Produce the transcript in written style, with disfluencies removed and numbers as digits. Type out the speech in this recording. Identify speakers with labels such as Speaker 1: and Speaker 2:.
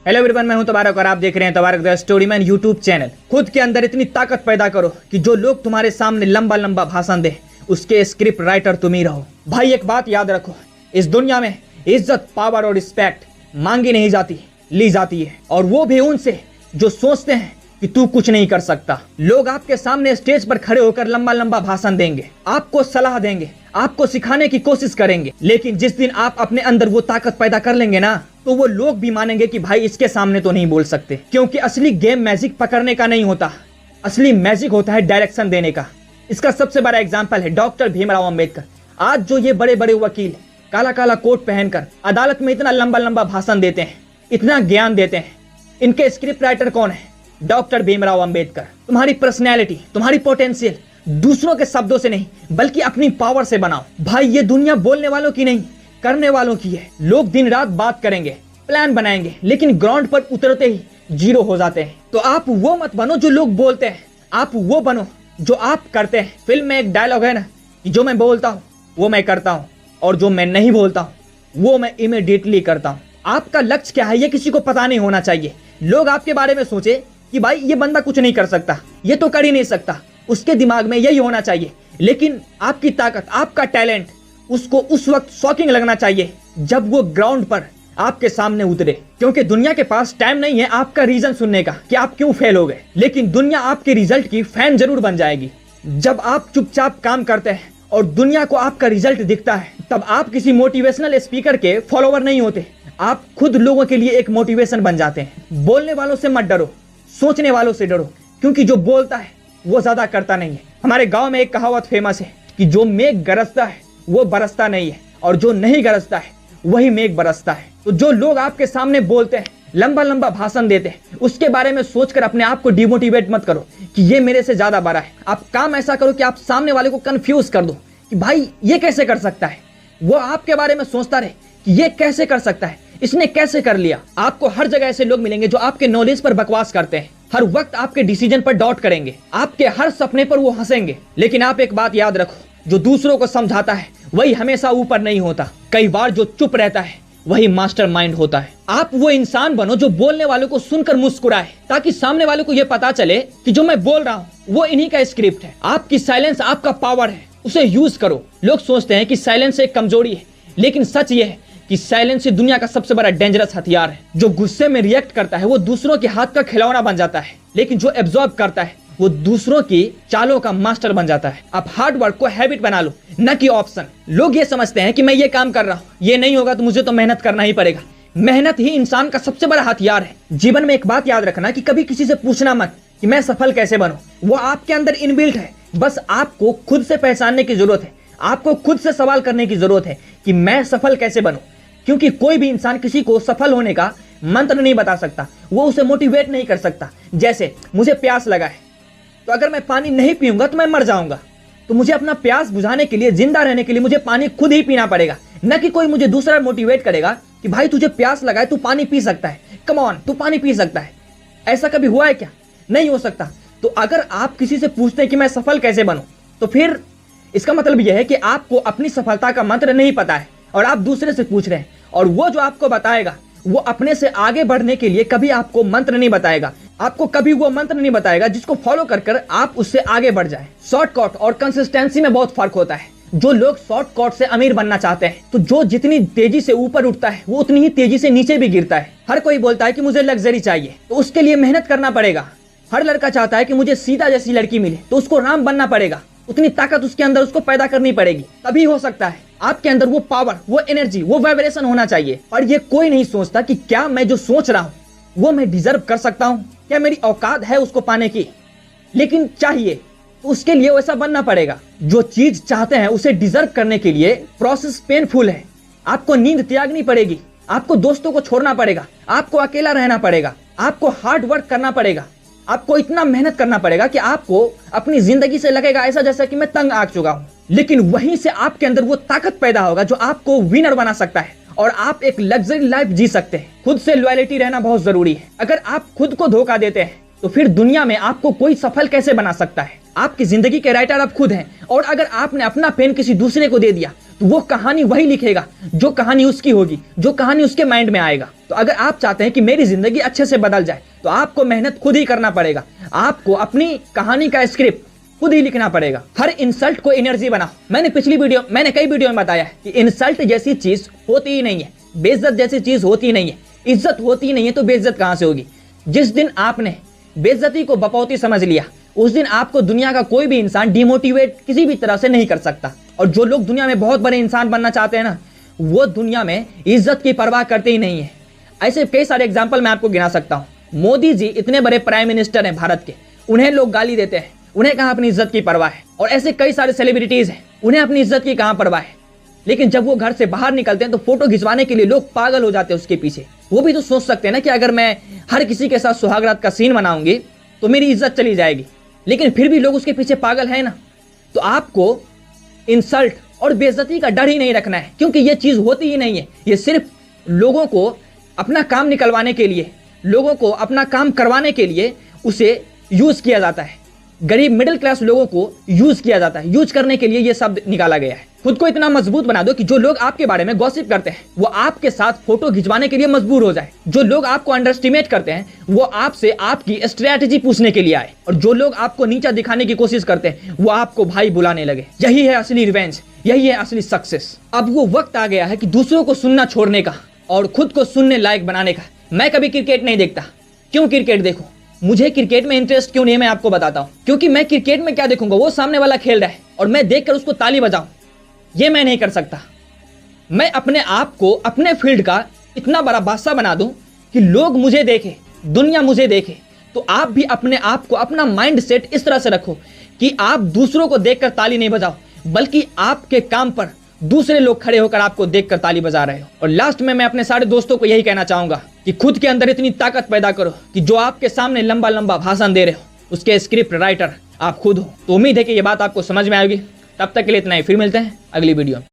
Speaker 1: Hello everyone, मैं हूं तबारक और आप देख रहे हैं तबारक द स्टोरीमैन यूट्यूब चैनल। खुद के अंदर इतनी ताकत पैदा करो कि जो लोग तुम्हारे सामने लंबा लंबा भाषण दे उसके स्क्रिप्ट राइटर तुम ही रहो। भाई एक बात याद रखो, इस दुनिया में इज्जत, पावर और रिस्पेक्ट मांगी नहीं जाती, ली जाती है, और वो भी उनसे जो सोचते हैं कि तू कुछ नहीं कर सकता। लोग आपके सामने स्टेज पर खड़े होकर लंबा लंबा भाषण देंगे, आपको सलाह देंगे, आपको सिखाने की कोशिश करेंगे, लेकिन जिस दिन आप अपने अंदर वो ताकत पैदा कर लेंगे ना, तो वो लोग भी मानेंगे कि भाई इसके सामने तो नहीं बोल सकते। क्योंकि असली गेम मैजिक पकड़ने का नहीं होता, असली मैजिक होता है डायरेक्शन देने का। इसका सबसे बड़ा एग्जाम्पल है डॉक्टर भीमराव अंबेडकर। आज जो ये बड़े बड़े वकील काला काला कोट पहनकर अदालत में इतना लंबा लंबा भाषण देते हैं, इतना ज्ञान देते हैं, इनके स्क्रिप्ट राइटर कौन है? डॉक्टर भीमराव अंबेडकर। तुम्हारी पर्सनैलिटी, तुम्हारी पोटेंशियल दूसरों के शब्दों से नहीं बल्कि अपनी पावर से बनाओ। भाई ये दुनिया बोलने वालों की नहीं, करने वालों की है। लोग दिन रात बात करेंगे, प्लान बनाएंगे, लेकिन ग्राउंड पर उतरते ही जीरो हो जाते हैं। तो आप वो मत बनो जो लोग बोलते हैं, आप वो बनो जो आप करते हैं। फिल्म में एक डायलॉग है ना कि जो मैं बोलता हूँ वो मैं करता हूँ, और जो मैं नहीं बोलता हूँ वो मैं इमीडिएटली करता हूँ। आपका लक्ष्य क्या है ये किसी को पता नहीं होना चाहिए। लोग आपके बारे में सोचे कि भाई ये बंदा कुछ नहीं कर सकता, ये तो कर ही नहीं सकता, उसके दिमाग में यही होना चाहिए। लेकिन आपकी ताकत, आपका टैलेंट उसको उस वक्त शॉकिंग लगना चाहिए जब वो ग्राउंड पर आपके सामने उतरे। क्योंकि दुनिया के पास टाइम नहीं है आपका रीजन सुनने का कि आप क्यों फेल हो गए, लेकिन दुनिया आपके रिजल्ट की फैन जरूर बन जाएगी। जब आप चुपचाप काम करते हैं और दुनिया को आपका रिजल्ट दिखता है, तब आप किसी मोटिवेशनल स्पीकर के फॉलोवर नहीं होते, आप खुद लोगों के लिए एक मोटिवेशन बन जाते हैं। बोलने वालों से मत डरो, सोचने वालों से डरो, क्योंकि जो बोलता है वो ज्यादा करता नहीं है। हमारे गांव में एक कहावत फेमस है कि जो मेघ गरजता है वो बरसता नहीं है, और जो नहीं गरजता है वही मेघ बरसता है। तो जो लोग आपके सामने बोलते हैं, लंबा लंबा भाषण देते हैं, उसके बारे में सोचकर अपने आप को डिमोटिवेट मत करो कि ये मेरे से ज्यादा बड़ा है। आप काम ऐसा करो कि आप सामने वाले को कंफ्यूज कर दो कि भाई ये कैसे कर सकता है। वो आपके बारे में सोचता रहे कि ये कैसे कर सकता है, इसने कैसे कर लिया। आपको हर जगह ऐसे लोग मिलेंगे जो आपके नॉलेज पर बकवास करते हैं, हर वक्त आपके डिसीजन पर डाउट करेंगे, आपके हर सपने पर वो हंसेंगे। लेकिन आप एक बात याद रखो, जो दूसरों को समझाता है वही हमेशा ऊपर नहीं होता। कई बार जो चुप रहता है वही मास्टरमाइंड होता है। आप वो इंसान बनो जो बोलने वालों को सुनकर मुस्कुराए, ताकि सामने वाले को यह पता चले कि जो मैं बोल रहा हूँ वो इन्हीं का स्क्रिप्ट है। आपकी साइलेंस आपका पावर है, उसे यूज करो। लोग सोचते हैं कि साइलेंस एक कमजोरी है, लेकिन सच ये है कि साइलेंस दुनिया का सबसे बड़ा डेंजरस हथियार है। जो गुस्से में रिएक्ट करता है वो दूसरों के हाथ का खिलौना बन जाता है, लेकिन जो एब्जॉर्ब करता है वो दूसरों की चालों का मास्टर बन जाता है। आप हार्ड वर्क को हैबिट बना लो, न कि ऑप्शन। लोग ये समझते हैं कि मैं ये काम कर रहा हूँ, ये नहीं होगा तो मुझे तो मेहनत करना ही पड़ेगा। मेहनत ही इंसान का सबसे बड़ा हथियार है। जीवन में एक बात याद रखना कि कभी किसी से पूछना मत कि मैं सफल कैसे बनूं। वो आपके अंदर इनबिल्ट है, बस आपको खुद से पहचानने की जरूरत है। आपको खुद से सवाल करने की जरूरत है कि मैं सफल कैसे बनूं। क्योंकि कोई भी इंसान किसी को सफल होने का मंत्र नहीं बता सकता, वो उसे मोटिवेट नहीं कर सकता। जैसे मुझे प्यास लगा है, तो अगर मैं पानी नहीं पीऊंगा तो मैं मर जाऊंगा, तो मुझे अपना प्यास बुझाने के लिए, जिंदा रहने के लिए मुझे पानी खुद ही पीना पड़ेगा, न कि कोई मुझे दूसरा मोटिवेट करेगा कि भाई तुझे प्यास लगा है, तू पानी पी सकता है, कम ऑन तू पानी पी सकता है। ऐसा कभी हुआ है क्या? नहीं हो सकता। तो अगर आप किसी से पूछते हैं कि मैं सफल कैसे बनूं, तो फिर इसका मतलब यह है कि आपको अपनी सफलता का मंत्र नहीं पता है और आप दूसरे से पूछ रहे हैं, और वो जो आपको बताएगा वो अपने से आगे बढ़ने के लिए कभी आपको मंत्र नहीं बताएगा। आपको कभी वो मंत्र नहीं बताएगा जिसको फॉलो कर कर आप उससे आगे बढ़ जाए। शॉर्टकट और कंसिस्टेंसी में बहुत फर्क होता है। जो लोग शॉर्टकट से अमीर बनना चाहते हैं, तो जो जितनी तेजी से ऊपर उठता है वो उतनी ही तेजी से नीचे भी गिरता है। हर कोई बोलता है कि मुझे लग्जरी चाहिए, तो उसके लिए मेहनत करना पड़ेगा। हर लड़का चाहता है कि मुझे सीता जैसी लड़की मिले, तो उसको राम बनना पड़ेगा। उतनी ताकत उसके अंदर उसको पैदा करनी पड़ेगी, तभी हो सकता है। आपके अंदर वो पावर, वो एनर्जी, वो वाइब्रेशन होना चाहिए। और ये कोई नहीं सोचता कि क्या मैं जो सोच रहा हूँ वो मैं डिजर्व कर सकता हूँ, क्या मेरी औकात है उसको पाने की। लेकिन चाहिए तो उसके लिए वैसा बनना पड़ेगा। जो चीज चाहते हैं उसे डिजर्व करने के लिए प्रोसेस पेनफुल है। आपको नींद त्यागनी पड़ेगी, आपको दोस्तों को छोड़ना पड़ेगा, आपको अकेला रहना पड़ेगा, आपको हार्ड वर्क करना पड़ेगा, आपको इतना मेहनत करना पड़ेगा कि आपको अपनी जिंदगी से लगेगा ऐसा जैसा कि मैं तंग आ चुका हूं। लेकिन वहीं से आपके अंदर वो ताकत पैदा होगा जो आपको विनर बना सकता है, और आप एक लग्जरी लाइफ जी सकते हैं। खुद से लॉयल्टी रहना बहुत जरूरी है। अगर आप खुद को धोखा देते हैं तो फिर दुनिया में आपको कोई सफल कैसे बना सकता है। आपकी जिंदगी के राइटर आप खुद हैं, और अगर आपने अपना पेन किसी दूसरे को दे दिया तो वो कहानी वही लिखेगा जो कहानी उसकी होगी, जो कहानी उसके माइंड में आएगा। तो अगर आप चाहते हैं कि मेरी जिंदगी अच्छे से बदल जाए तो आपको मेहनत खुद ही करना पड़ेगा। आपको अपनी कहानी का स्क्रिप्ट खुद ही लिखना पड़ेगा। हर इंसल्ट को एनर्जी बनाओ। मैंने कई वीडियो में बताया है कि इंसल्ट जैसी चीज होती ही नहीं है, बेइज्जत जैसी चीज होती ही नहीं है। इज्जत होती ही नहीं है तो बेइज्जत कहां से होगी। जिस दिन आपने बेइज्जती को बपौती समझ लिया उस दिन आपको दुनिया का कोई भी इंसान डिमोटिवेट किसी भी तरह से नहीं कर सकता। और जो लोग दुनिया में बहुत बड़े इंसान बनना चाहते हैं ना, वो दुनिया में इज्जत की परवाह करते ही नहीं है। ऐसे कई सारे एग्जाम्पल मैं आपको गिना सकता हूं। मोदी जी इतने बड़े प्राइम मिनिस्टर हैं भारत के, उन्हें लोग गाली देते हैं, उन्हें कहां अपनी इज्जत की परवाह है। और ऐसे कई सारे सेलिब्रिटीज हैं, उन्हें अपनी इज्जत की कहां परवाह है। लेकिन जब वो घर से बाहर निकलते हैं तो फोटो खिंचवाने के लिए लोग पागल हो जाते हैं उसके पीछे। वो भी तो सोच सकते हैं ना कि अगर मैं हर किसी के साथ सुहागरात का सीन बनाऊंगी तो मेरी इज्जत चली जाएगी, लेकिन फिर भी लोग उसके पीछे पागल है ना। तो आपको इंसल्ट और बेइज्जती का डर ही नहीं रखना है, क्योंकि ये चीज होती ही नहीं है। ये सिर्फ लोगों को अपना काम निकलवाने के लिए, लोगों को अपना काम करवाने के लिए उसे यूज किया जाता है। गरीब मिडिल क्लास लोगों को यूज किया जाता है, यूज करने के लिए ये शब्द निकाला गया है। खुद को इतना मजबूत बना दो कि जो लोग आपके बारे में गॉसिप करते हैं वो आपके साथ फोटो खिंचवाने के लिए मजबूर हो जाए। जो लोग आपको अंडरएस्टिमेट करते हैं वो आपसे आपकी स्ट्रेटजी पूछने के लिए आए। और जो लोग आपको नीचा दिखाने की कोशिश करते हैं वो आपको भाई बुलाने लगे। यही है असली रिवेंज, यही है असली सक्सेस। अब वो वक्त आ गया है कि दूसरों को सुनना छोड़ने का और खुद को सुनने लायक बनाने का। मैं कभी क्रिकेट नहीं देखता। क्यों क्रिकेट देखूं? मुझे क्रिकेट में इंटरेस्ट क्यों नहीं है मैं आपको बताता हूं। क्योंकि मैं क्रिकेट में क्या देखूंगा, वो सामने वाला खेल रहा है और मैं देखकर उसको ताली बजाऊं, ये मैं नहीं कर सकता। मैं अपने आप को अपने फील्ड का इतना बड़ा बादशाह बना दूं कि लोग मुझे देखें, दुनिया मुझे देखे। तो आप भी अपने आप को, अपना माइंड सेट इस तरह से रखो कि आप दूसरों को देखकर ताली नहीं बजाओ, बल्कि आपके काम पर दूसरे लोग खड़े होकर आपको देखकर ताली बजा रहे हो। और लास्ट में मैं अपने सारे दोस्तों को यही कहना चाहूंगा कि खुद के अंदर इतनी ताकत पैदा करो कि जो आपके सामने लंबा लंबा भाषण दे रहे हो उसके स्क्रिप्ट राइटर आप खुद हो। तो उम्मीद है कि ये बात आपको समझ में आएगी। तब तक के लिए इतना ही, फिर मिलते हैं अगली वीडियो में।